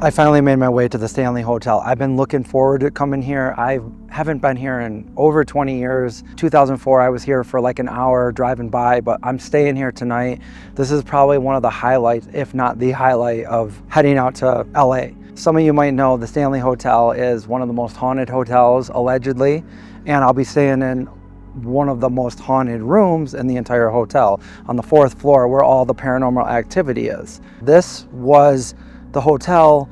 I finally made my way to the Stanley Hotel. I've been looking forward to coming here. I haven't been here in over 20 years. 2004, I was here for like an hour driving by, but I'm staying here tonight. This is probably one of the highlights, if not the highlight, of heading out to LA. Some of you might know the Stanley Hotel is one of the most haunted hotels, allegedly, and I'll be staying in one of the most haunted rooms in the entire hotel on the 4th floor where all the paranormal activity is. This was the hotel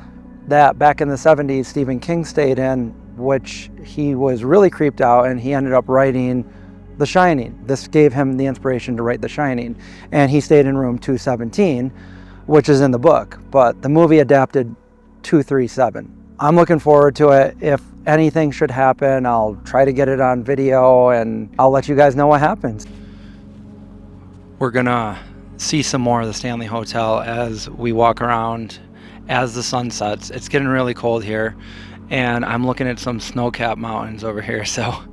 that back in the 70s Stephen King stayed in, which he was really creeped out and he ended up writing The Shining. This gave him the inspiration to write The Shining, and he stayed in room 217, which is in the book, but the movie adapted 237. I'm looking forward to it. If anything should happen, I'll try to get it on video and I'll let you guys know what happens. We're gonna see some more of the Stanley Hotel as we walk around as the sun sets. It's getting really cold here and I'm looking at some snow-capped mountains over here, so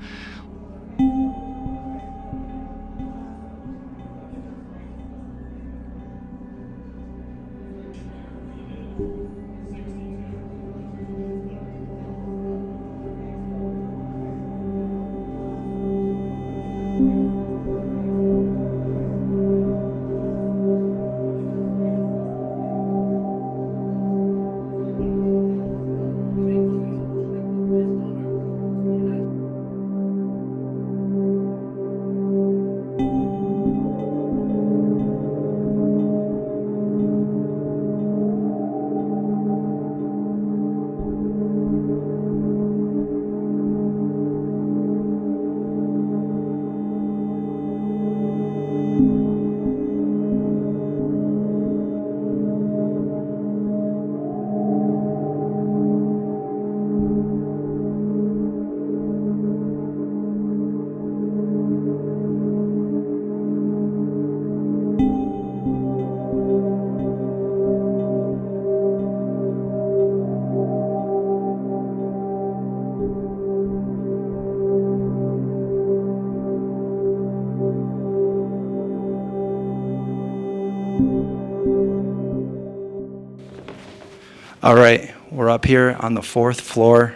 all right, we're up here on the 4th floor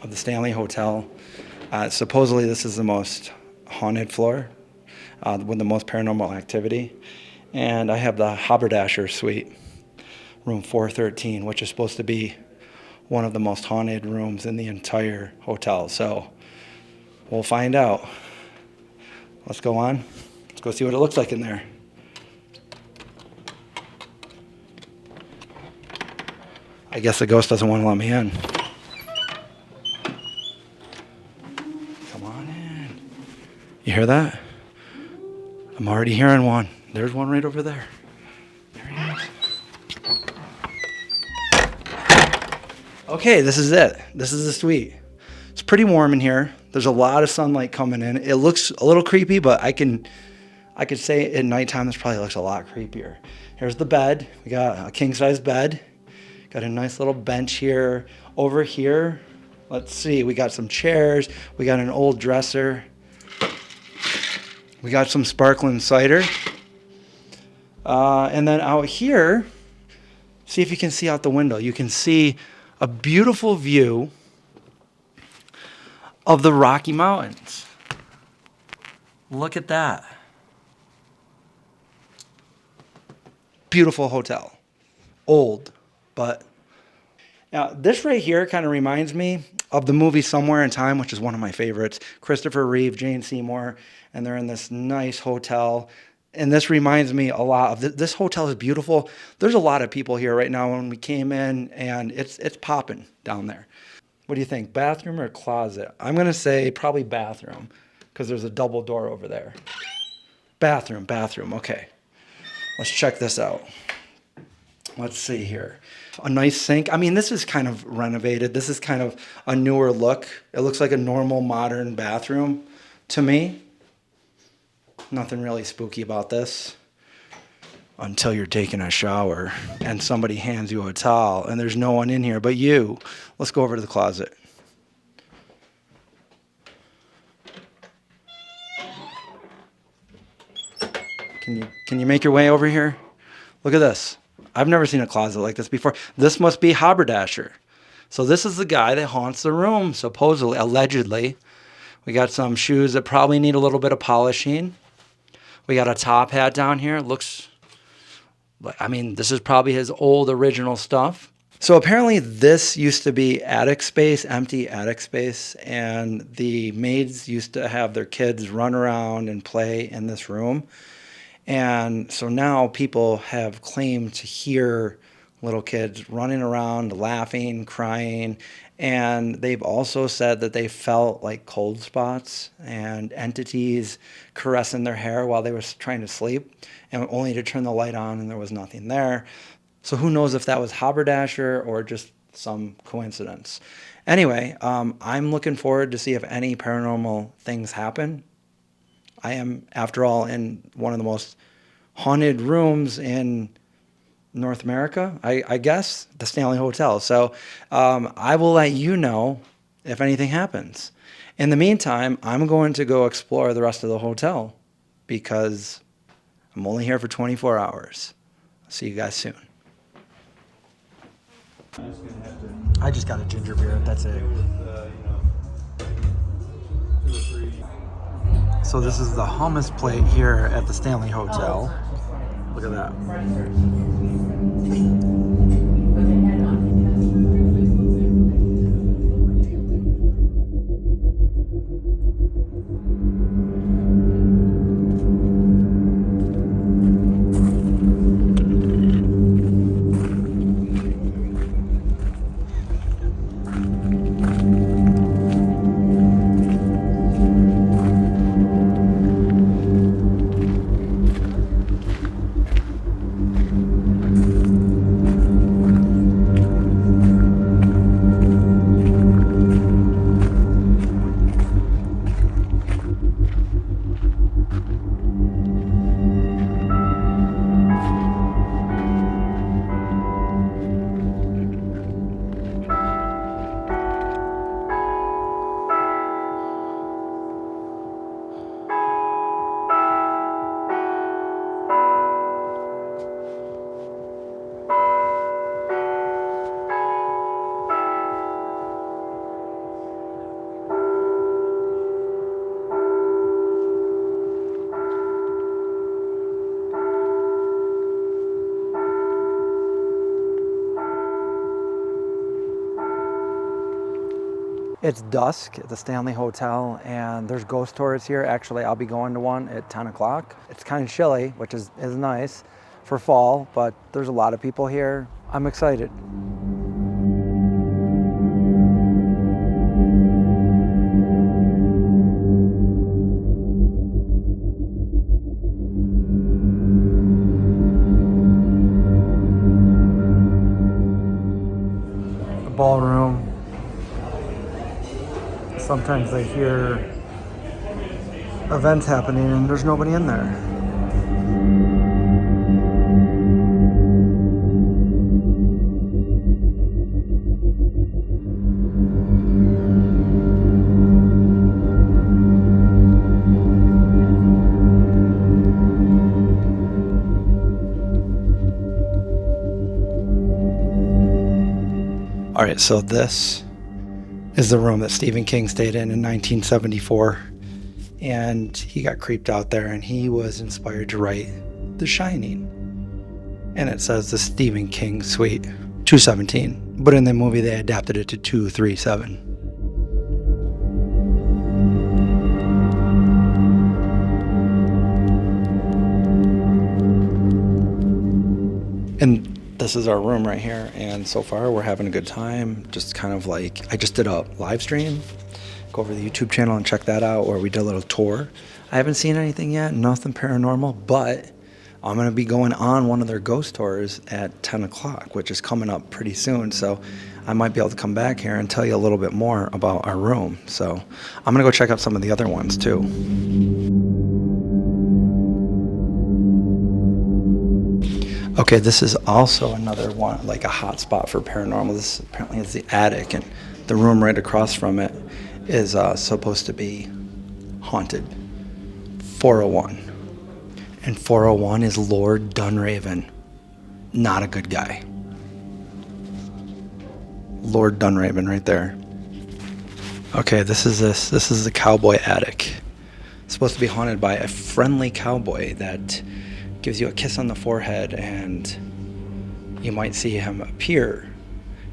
of the Stanley Hotel. Supposedly this is the most haunted floor with the most paranormal activity. And I have the Haberdasher Suite, room 413, which is supposed to be one of the most haunted rooms in the entire hotel. So we'll find out. Let's go on. Let's go see what it looks like in there. I guess the ghost doesn't want to let me in. Come on in. You hear that? I'm already hearing one. There's one right over there. There he is. Okay, this is it. This is the suite. It's pretty warm in here. There's a lot of sunlight coming in. It looks a little creepy, but I could say at nighttime this probably looks a lot creepier. Here's the bed. We got a king-size bed. Got a nice little bench here. Over here, let's see, we got some chairs. We got an old dresser. We got some sparkling cider. And then out here, see if you can see out the window. You can see a beautiful view of the Rocky Mountains. Look at that. Beautiful hotel. Old. But now this right here kind of reminds me of the movie Somewhere in Time, which is one of my favorites. Christopher Reeve, Jane Seymour, and they're in this nice hotel. And this reminds me a lot of this hotel is beautiful. There's a lot of people here right now when we came in, and it's popping down there. What do you think, bathroom or closet? I'm going to say probably bathroom because there's a double door over there. Bathroom, okay. Let's check this out. Let's see here. A nice sink. I mean, this is kind of renovated. This is kind of a newer look. It looks like a normal modern bathroom to me. Nothing really spooky about this until you're taking a shower and somebody hands you a towel and there's no one in here but you. Let's go over to the closet. Can you make your way over here? Look at this. I've never seen a closet like this before. This must be Haberdasher. So this is the guy that haunts the room, supposedly, allegedly. We got some shoes that probably need a little bit of polishing. We got a top hat down here. It looks like, I mean, this is probably his old original stuff. So apparently this used to be attic space, empty attic space, and the maids used to have their kids run around and play in this room. And so now people have claimed to hear little kids running around, laughing, crying, and they've also said that they felt like cold spots and entities caressing their hair while they were trying to sleep, and only to turn the light on and there was nothing there. So who knows if that was Haberdasher or just some coincidence. Anyway, I'm looking forward to see if any paranormal things happen. I am, after all, in one of the most haunted rooms in North America, I guess, the Stanley Hotel. So I will let you know if anything happens. In the meantime, I'm going to go explore the rest of the hotel because I'm only here for 24 hours. I'll see you guys soon. I just got a ginger beer. That's it. So this is the hummus plate here at the Stanley Hotel. Look at that. It's dusk at the Stanley Hotel, and there's ghost tours here. Actually, I'll be going to one at 10 o'clock. It's kind of chilly, which is nice for fall, but there's a lot of people here. I'm excited. The ballroom. Sometimes I hear events happening and there's nobody in there. All right, so this is the room that Stephen King stayed in 1974, and he got creeped out there and he was inspired to write The Shining, and it says the Stephen King Suite 217, but in the movie they adapted it to 237. And this is our room right here, and so far we're having a good time. Just kind of like, I just did a live stream. Go over to the YouTube channel and check that out, where we did a little tour. I haven't seen anything yet, nothing paranormal, but I'm going to be going on one of their ghost tours at 10 o'clock, which is coming up pretty soon. So I might be able to come back here and tell you a little bit more about our room. So I'm going to go check out some of the other ones too. Okay, this is also another one, like a hot spot for paranormal. This apparently is the attic, and the room right across from it is supposed to be haunted. 401. And 401 is Lord Dunraven. not a good guy. Lord Dunraven right there. Okay, this is the cowboy attic. It's supposed to be haunted by a friendly cowboy that gives you a kiss on the forehead, and you might see him appear.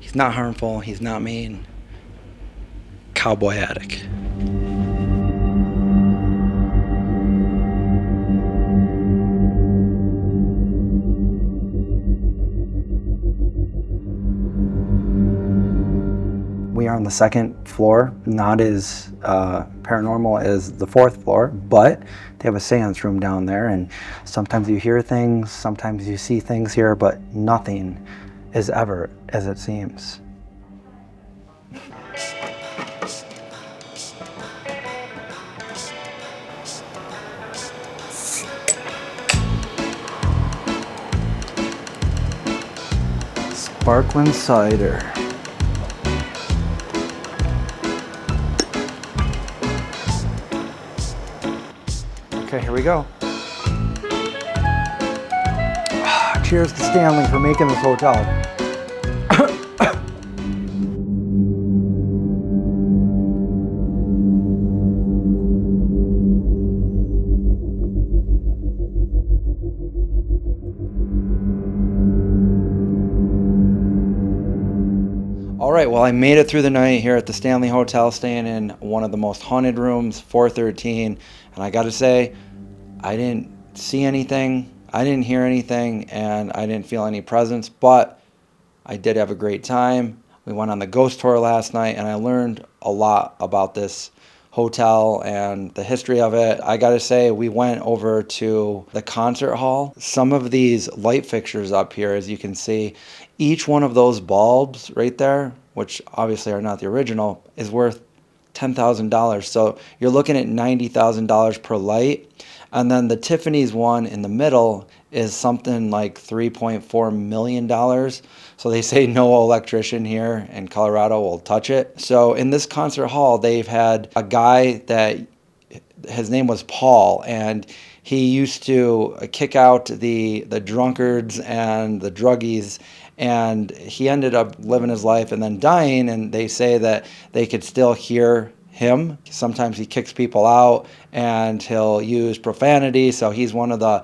He's not harmful, he's not mean. Cowboy attic. We are on the second floor, not as paranormal as the fourth floor, but they have a seance room down there, and sometimes you hear things, sometimes you see things here, but nothing is ever as it seems. Sparkling cider. Okay, here we go. Cheers to Stanley for making this hotel. All right, well, I made it through the night here at the Stanley Hotel, staying in one of the most haunted rooms, 413. And I got to say, I didn't see anything, I didn't hear anything, and I didn't feel any presence, but I did have a great time. We went on the ghost tour last night, and I learned a lot about this hotel and the history of it. I gotta say, we went over to the concert hall. Some of these light fixtures up here, as you can see, each one of those bulbs right there, which obviously are not the original, is worth $10,000. So you're looking at $90,000 per light. And then the Tiffany's one in the middle is something like $3.4 million. So they say no electrician here in Colorado will touch it. So in this concert hall, they've had a guy that his name was Paul, and he used to kick out the drunkards and the druggies, and he ended up living his life and then dying, and they say that they could still hear him. Sometimes he kicks people out and he'll use profanity, so he's one of the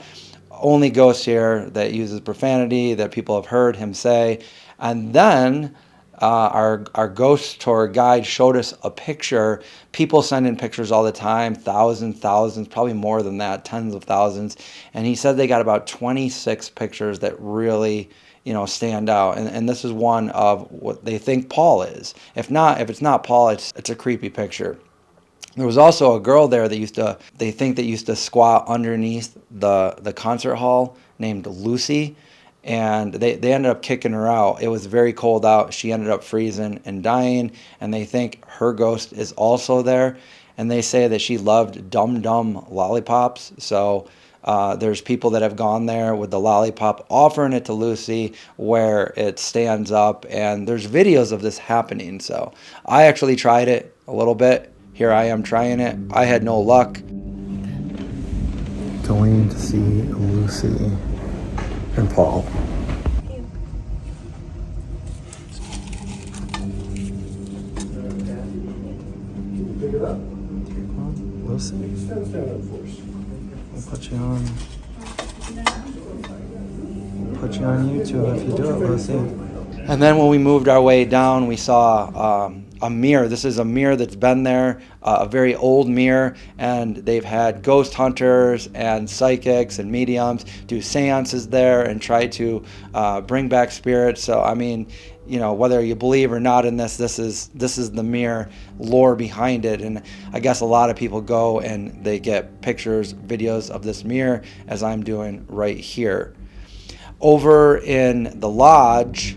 only ghosts here that uses profanity that people have heard him say. And then our ghost tour guide showed us a picture. People send in pictures all the time, thousands, probably more than that, tens of thousands. And he said they got about 26 pictures that really, you know, stand out. And this is one of what they think Paul is. If it's not Paul, it's a creepy picture. There was also a girl there that they think used to squat underneath the concert hall named Lucy. And they ended up kicking her out. It was very cold out. She ended up freezing and dying. And they think her ghost is also there. And they say that she loved Dum Dum lollipops. So there's people that have gone there with the lollipop, offering it to Lucy, where it stands up. And there's videos of this happening. So I actually tried it a little bit. Here I am trying it. I had no luck. Going to see Lucy and Paul. Pick it up. Lucy? Stand up for us. I'll put you on. Put you on YouTube if you do it, Lucy. And then when we moved our way down, we saw a mirror. This is a mirror that's been there, a very old mirror, and they've had ghost hunters and psychics and mediums do seances there and try to bring back spirits. So I mean, you know, whether you believe or not in this is the mere lore behind it. And I guess a lot of people go and they get pictures, videos of this mirror, as I'm doing right here. Over in the lodge,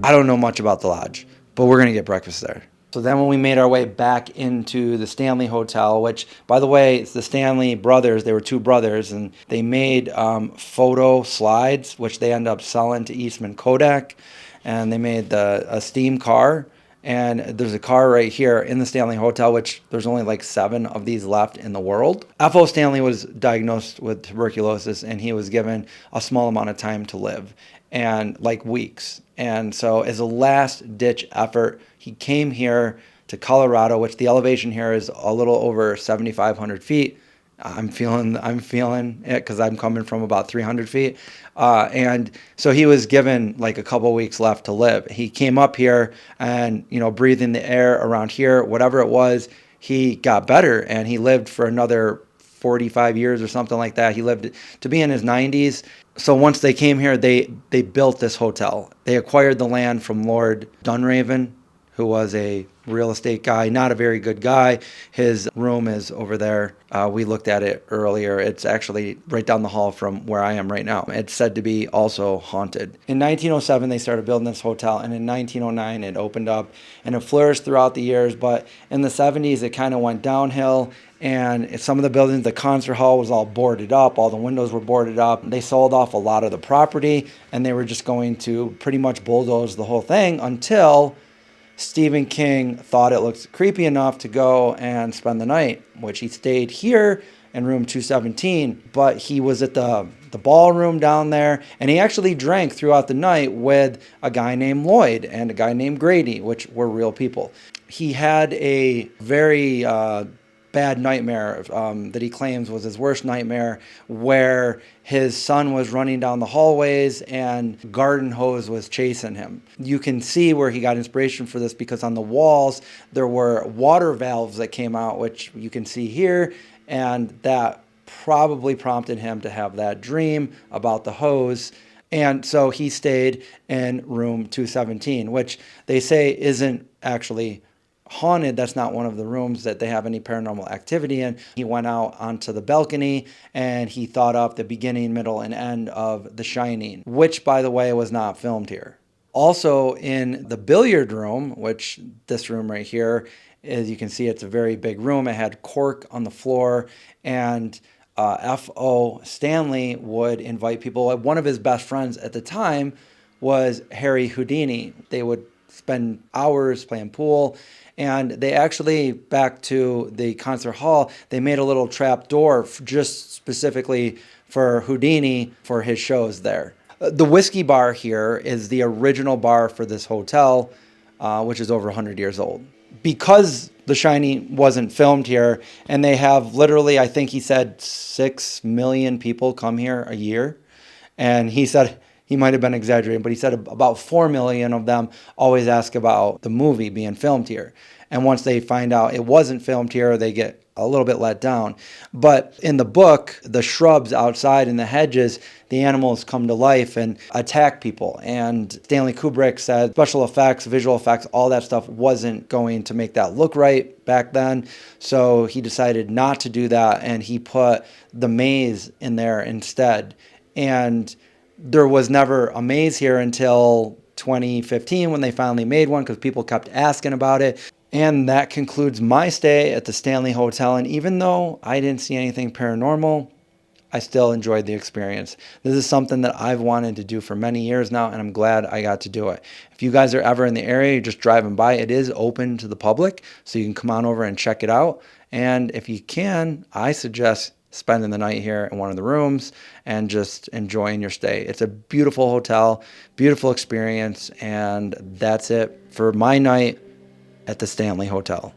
I don't know much about the lodge, but we're gonna get breakfast there. So then when we made our way back into the Stanley Hotel, which, by the way, it's the Stanley brothers. They were two brothers, and they made photo slides, which they ended up selling to Eastman Kodak. And they made a steam car, And there's a car right here in the Stanley Hotel, which there's only like 7 of these left in the world. F.O. Stanley was diagnosed with tuberculosis, and he was given a small amount of time to live, and like weeks. And so as a last ditch effort, he came here to Colorado, which the elevation here is a little over 7,500 feet. I'm feeling it because I'm coming from about 300 feet. And so he was given like a couple weeks left to live. He came up here and, breathing the air around here, whatever it was, he got better, and he lived for another 45 years or something like that. He lived to be in his 90s. So once they came here, they built this hotel. They acquired the land from Lord Dunraven, who was a real estate guy, not a very good guy. His room is over there. We looked at it earlier. It's actually right down the hall from where I am right now. It's said to be also haunted. In 1907, they started building this hotel, and in 1909, it opened up, and it flourished throughout the years. But in the 70s, it kind of went downhill, and some of the buildings, the concert hall was all boarded up. All the windows were boarded up. They sold off a lot of the property, and they were just going to pretty much bulldoze the whole thing until Stephen King thought it looked creepy enough to go and spend the night, which he stayed here in room 217, but he was at the ballroom down there, and he actually drank throughout the night with a guy named Lloyd and a guy named Grady, which were real people. He had a very bad nightmare that he claims was his worst nightmare, where his son was running down the hallways and garden hose was chasing him. You can see where he got inspiration for this, because on the walls there were water valves that came out, which you can see here, and that probably prompted him to have that dream about the hose. And so he stayed in room 217, which they say isn't actually haunted. That's not one of the rooms that they have any paranormal activity in. He went out onto the balcony and he thought up the beginning, middle, and end of The Shining, which, by the way, was not filmed here. Also in the billiard room, which this room right here, as you can see, it's a very big room. It had cork on the floor, and F.O. Stanley would invite people. One of his best friends at the time was Harry Houdini. They would spend hours playing pool. And they actually, back to the concert hall, they made a little trap door just specifically for Houdini for his shows there. The whiskey bar here is the original bar for this hotel, which is over 100 years old. Because The Shining wasn't filmed here, and they have literally, I think he said 6 million people come here a year. And he said, he might have been exaggerating, but he said about 4 million of them always ask about the movie being filmed here. And once they find out it wasn't filmed here, they get a little bit let down. But in the book, the shrubs outside and the hedges, the animals come to life and attack people. And Stanley Kubrick said special effects, visual effects, all that stuff wasn't going to make that look right back then. So he decided not to do that, and he put the maze in there instead. And there was never a maze here until 2015 when they finally made one, because people kept asking about it. And that concludes my stay at the Stanley Hotel. And even though I didn't see anything paranormal, I still enjoyed the experience. This is something that I've wanted to do for many years now, and I'm glad I got to do it. If you guys are ever in the area, you're just driving by, it is open to the public, so you can come on over and check it out. And if you can, I suggest spending the night here in one of the rooms and just enjoying your stay. It's a beautiful hotel, beautiful experience, and that's it for my night at the Stanley Hotel.